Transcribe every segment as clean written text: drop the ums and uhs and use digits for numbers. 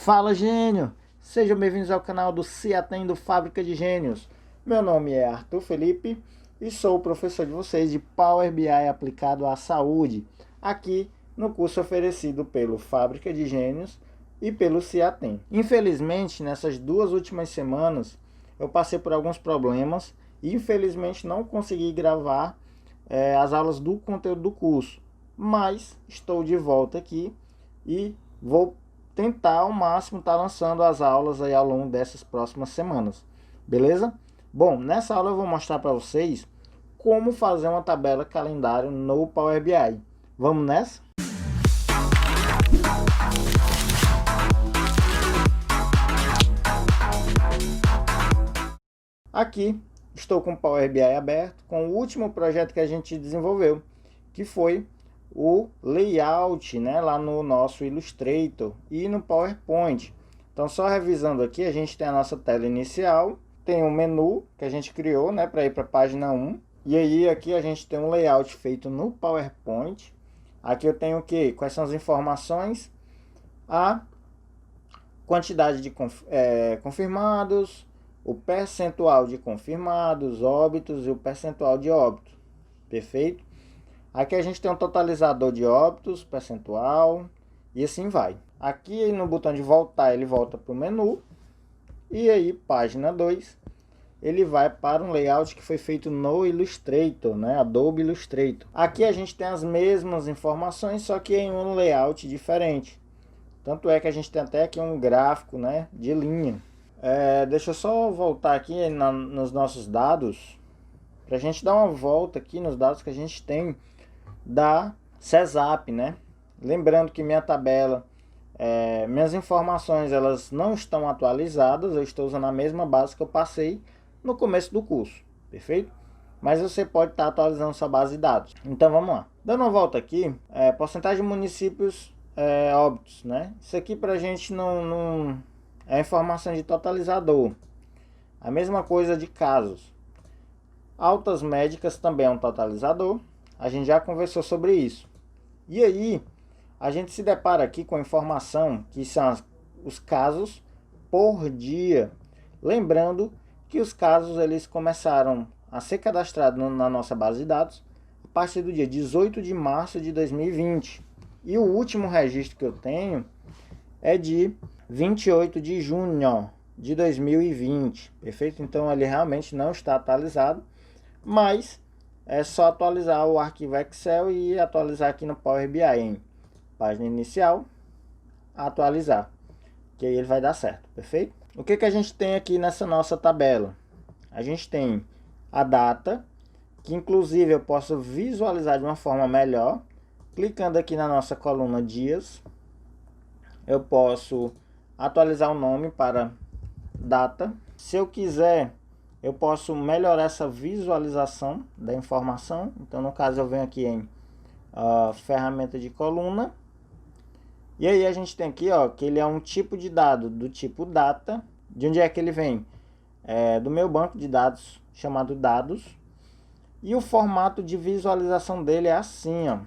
Fala, gênio! Sejam bem-vindos ao canal do Se Atendo Fábrica de Gênios. Meu nome é Arthur Felipe e sou o professor de vocês de Power BI aplicado à saúde, aqui no curso oferecido pelo Fábrica de Gênios e pelo Se Atendo. Infelizmente, nessas duas últimas semanas, eu passei por alguns problemas e infelizmente não consegui gravar as aulas do conteúdo do curso, mas estou de volta aqui e vou tentar ao máximo estar lançando as aulas aí ao longo dessas próximas semanas, beleza? Bom, nessa aula eu vou mostrar para vocês como fazer uma tabela calendário no Power BI. Vamos nessa? Aqui estou com o Power BI aberto com o último projeto que a gente desenvolveu, que foi o layout, né, lá no nosso Illustrator e no PowerPoint. Então, só revisando aqui, a gente tem a nossa tela inicial, tem um menu que a gente criou, né, para ir para a página 1. E aí aqui a gente tem um layout feito no PowerPoint. Aqui eu tenho o que? Quais são as informações? A quantidade de confirmados, o percentual de confirmados, óbitos e o percentual de óbitos. Perfeito? Aqui a gente tem um totalizador de óbitos, percentual, e assim vai. Aqui no botão de voltar, ele volta para o menu. E aí, página 2, ele vai para um layout que foi feito no Illustrator, né? Adobe Illustrator. Aqui a gente tem as mesmas informações, só que em um layout diferente. Tanto é que a gente tem até aqui um gráfico, né, de linha. Deixa eu só voltar aqui nos nossos dados, para a gente dar uma volta aqui nos dados que a gente tem da CESAP, né? Lembrando que minha tabela, minhas informações, elas não estão atualizadas, eu estou usando a mesma base que eu passei no começo do curso, perfeito? Mas você pode estar atualizando sua base de dados. Então vamos lá. Dando uma volta aqui, porcentagem de municípios óbitos, né? Isso aqui pra gente não é informação de totalizador. A mesma coisa de casos. Altas médicas também é um totalizador. A gente já conversou sobre isso. E aí, a gente se depara aqui com a informação que são os casos por dia. Lembrando que os casos eles começaram a ser cadastrados na nossa base de dados a partir do dia 18 de março de 2020. E o último registro que eu tenho é de 28 de junho de 2020. Perfeito? Então ele realmente não está atualizado, mas é só atualizar o arquivo Excel e atualizar aqui no Power BI em página inicial, atualizar, que aí ele vai dar certo, perfeito? O que a gente tem aqui nessa nossa tabela? A gente tem a data, que inclusive eu posso visualizar de uma forma melhor, clicando aqui na nossa coluna dias. Eu posso atualizar o nome para data. Se eu quiser, eu posso melhorar essa visualização da informação. Então, no caso, eu venho aqui em ferramenta de coluna. E aí a gente tem aqui, ó, que ele é um tipo de dado do tipo data. De onde é que ele vem? Do meu banco de dados chamado dados. E o formato de visualização dele é assim, ó,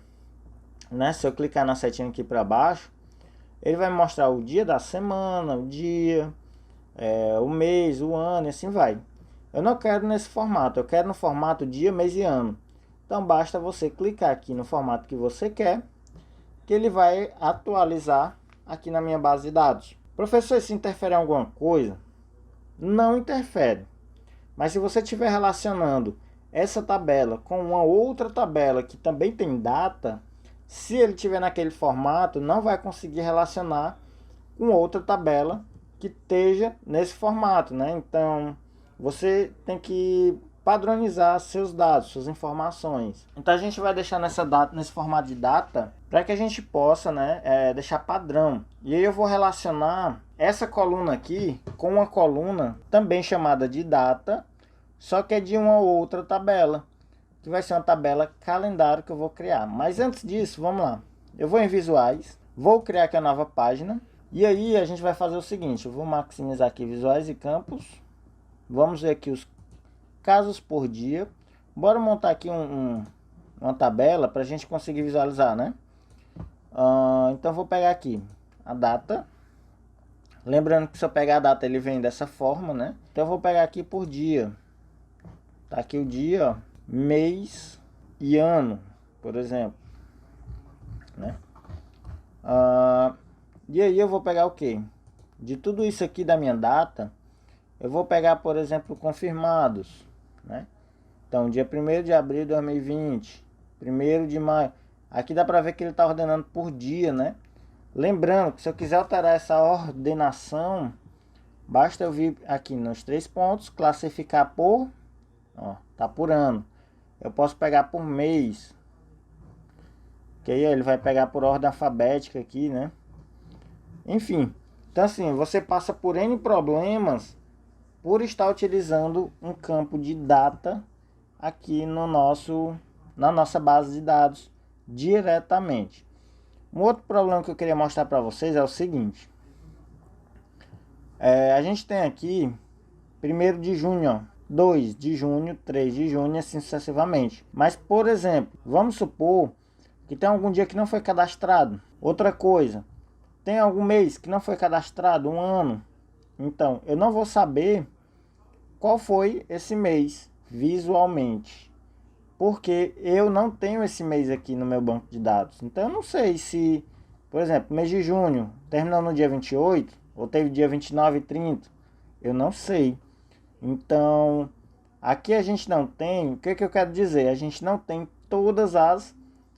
né? Se eu clicar na setinha aqui para baixo, ele vai mostrar o dia da semana, o dia, o mês, o ano e assim vai. Eu não quero nesse formato, eu quero no formato dia, mês e ano. Então basta você clicar aqui no formato que você quer, que ele vai atualizar aqui na minha base de dados. Professor, isso interfere em alguma coisa? Não interfere. Mas se você estiver relacionando essa tabela com uma outra tabela que também tem data, se ele estiver naquele formato, não vai conseguir relacionar com outra tabela que esteja nesse formato, né? Então, você tem que padronizar seus dados, suas informações. Então, a gente vai deixar nesse formato de data para que a gente possa, né, deixar padrão. E aí eu vou relacionar essa coluna aqui com uma coluna também chamada de data, só que é de uma outra tabela, que vai ser uma tabela calendário que eu vou criar. Mas antes disso, vamos lá. Eu vou em visuais, vou criar aqui a nova página. E aí a gente vai fazer o seguinte, eu vou maximizar aqui visuais e campos. Vamos ver aqui os casos por dia. Bora montar aqui uma tabela para a gente conseguir visualizar, né? Então vou pegar aqui a data. Lembrando que se eu pegar a data, ele vem dessa forma, né? Então eu vou pegar aqui por dia. Tá aqui o dia, ó, mês e ano, por exemplo, né? E aí eu vou pegar o quê? De tudo isso aqui da minha data, eu vou pegar, por exemplo, confirmados, né? Então, dia 1º de abril de 2020, 1º de maio. Aqui dá para ver que ele está ordenando por dia, né? Lembrando que se eu quiser alterar essa ordenação, basta eu vir aqui nos 3 pontos, classificar por, ó, tá por ano. Eu posso pegar por mês, que aí ele vai pegar por ordem alfabética aqui, né? Enfim, então assim, você passa por N problemas por estar utilizando um campo de data aqui no na nossa base de dados diretamente. Um outro problema que eu queria mostrar para vocês é o seguinte. A gente tem aqui 1º de junho, ó, 2 de junho, 3 de junho, assim sucessivamente. Mas, por exemplo, vamos supor que tem algum dia que não foi cadastrado. Outra coisa, tem algum mês que não foi cadastrado, um ano. Então, eu não vou saber qual foi esse mês visualmente, porque eu não tenho esse mês aqui no meu banco de dados. Então, eu não sei se, por exemplo, mês de junho terminou no dia 28, ou teve dia 29 e 30. Eu não sei. Então, aqui a gente não tem, o que eu quero dizer? A gente não tem todas as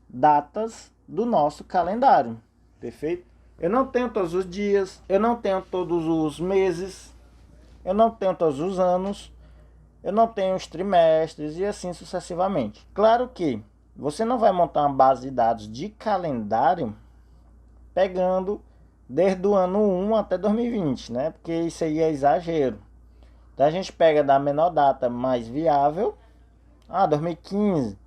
datas do nosso calendário, perfeito? Eu não tenho todos os dias, eu não tenho todos os meses, eu não tenho todos os anos, eu não tenho os trimestres e assim sucessivamente. Claro que você não vai montar uma base de dados de calendário pegando desde o ano 1 até 2020, né? Porque isso aí é exagero. Então a gente pega da menor data mais viável, 2015,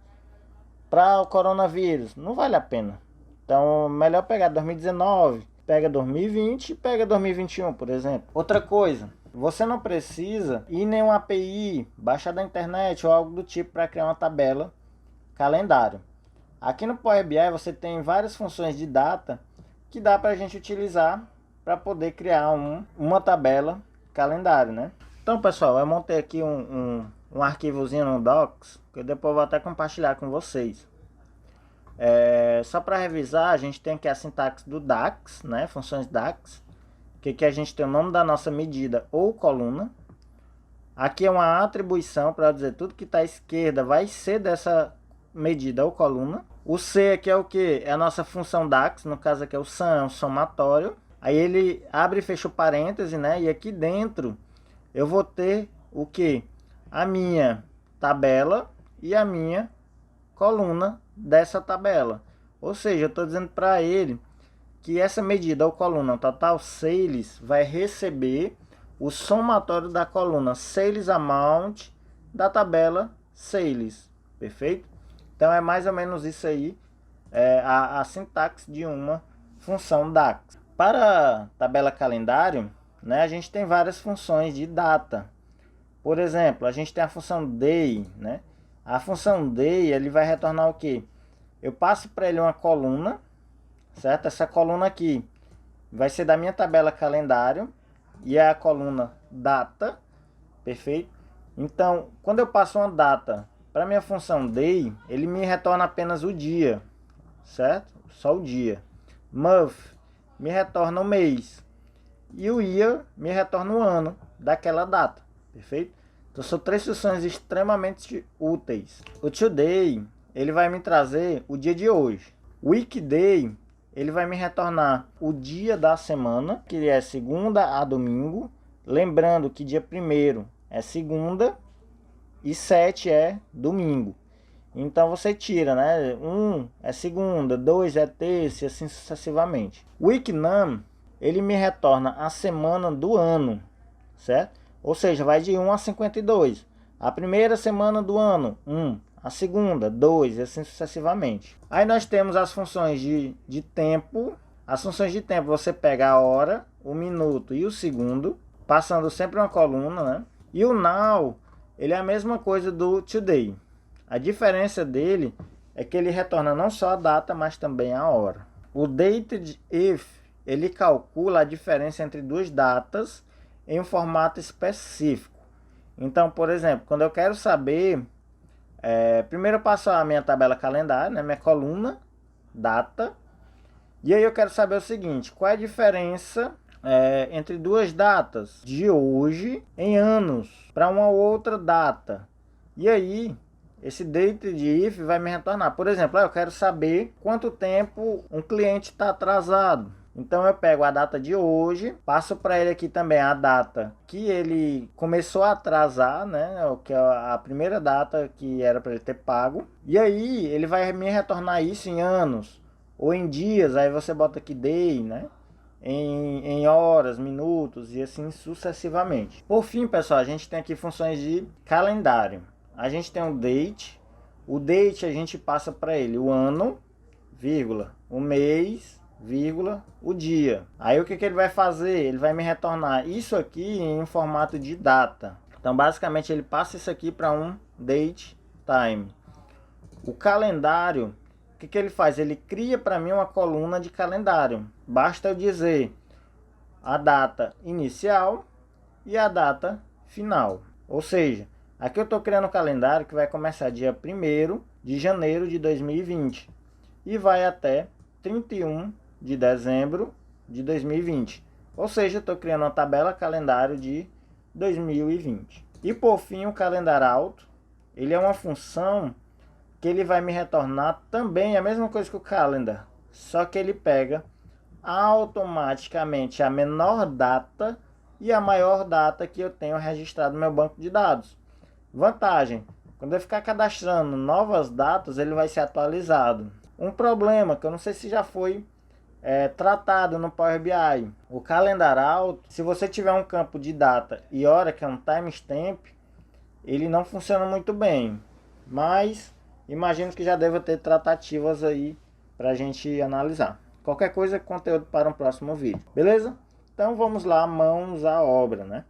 para o coronavírus, não vale a pena. Então melhor pegar 2019, pega 2020 e pega 2021, por exemplo. Outra coisa, você não precisa ir em nenhuma API, baixar da internet ou algo do tipo para criar uma tabela calendário. Aqui no Power BI você tem várias funções de data que dá para a gente utilizar para poder criar uma tabela calendário, né? Então, pessoal, eu montei aqui um arquivozinho no Docs, que eu depois vou até compartilhar com vocês. Só para revisar, a gente tem aqui a sintaxe do DAX, né? Funções DAX, que a gente tem o nome da nossa medida ou coluna. Aqui é uma atribuição para dizer tudo que está à esquerda vai ser dessa medida ou coluna. O C aqui é o que? É a nossa função DAX, no caso aqui é o sum, é um somatório. Aí ele abre e fecha o parêntese, né? E aqui dentro eu vou ter o que? A minha tabela e a minha coluna dessa tabela. Ou seja, eu estou dizendo para ele que essa medida ou coluna total sales vai receber o somatório da coluna sales amount da tabela sales. Perfeito? Então é mais ou menos isso aí, a sintaxe de uma função DAX. Para a tabela calendário, né, a gente tem várias funções de data. Por exemplo, a gente tem a função day, né? A função day, ele vai retornar o quê? Eu passo para ele uma coluna, certo? Essa coluna aqui vai ser da minha tabela calendário e é a coluna data, perfeito? Então, quando eu passo uma data para minha função day, ele me retorna apenas o dia, certo? Só o dia. Month me retorna o mês. E o year me retorna o ano daquela data, perfeito? Então são 3 funções extremamente úteis. O today, ele vai me trazer o dia de hoje. O weekday, ele vai me retornar o dia da semana, que é segunda a domingo. Lembrando que dia 1º é segunda e 7 é domingo. Então você tira, né? 1 é segunda, 2 é terça e assim sucessivamente. O weeknum, ele me retorna a semana do ano, certo? Ou seja, vai de 1 a 52. A primeira semana do ano, 1. A segunda, 2, e assim sucessivamente. Aí nós temos as funções de tempo. As funções de tempo, você pega a hora, o minuto e o segundo, passando sempre uma coluna, né? E o now, ele é a mesma coisa do today. A diferença dele é que ele retorna não só a data, mas também a hora. O dated if, ele calcula a diferença entre duas datas em um formato específico. Então, por exemplo, quando eu quero saber, primeiro eu passo a minha tabela calendário, né, minha coluna, data, e aí eu quero saber o seguinte, qual é a diferença entre duas datas de hoje em anos para uma outra data. E aí, esse date de if vai me retornar. Por exemplo, eu quero saber quanto tempo um cliente está atrasado. Então eu pego a data de hoje, passo para ele aqui também a data que ele começou a atrasar, né? Que é a primeira data que era para ele ter pago. E aí ele vai me retornar isso em anos ou em dias. Aí você bota aqui day, né? Em horas, minutos e assim sucessivamente. Por fim, pessoal, a gente tem aqui funções de calendário. A gente tem um date. O date a gente passa para ele o ano, vírgula, o mês, vírgula, o dia. Aí o que ele vai fazer? Ele vai me retornar isso aqui em formato de data. Então basicamente ele passa isso aqui para um date time. O calendário, o que ele faz? Ele cria para mim uma coluna de calendário. Basta eu dizer a data inicial e a data final. Ou seja, aqui eu estou criando um calendário que vai começar dia 1º de janeiro de 2020 e vai até 31 de dezembro de 2020. Ou seja, estou criando uma tabela calendário de 2020. E por fim, o calendário alto, ele é uma função que ele vai me retornar também a mesma coisa que o calendar, só que ele pega automaticamente a menor data e a maior data que eu tenho registrado no meu banco de dados. Vantagem, quando eu ficar cadastrando novas datas, ele vai ser atualizado. Um problema que eu não sei se já foi tratado no Power BI. O calendário alto, se você tiver um campo de data e hora, que é um timestamp, ele não funciona muito bem. Mas imagino que já deva ter tratativas aí para a gente analisar. Qualquer coisa, conteúdo para um próximo vídeo. Beleza? Então vamos lá, mãos à obra, né?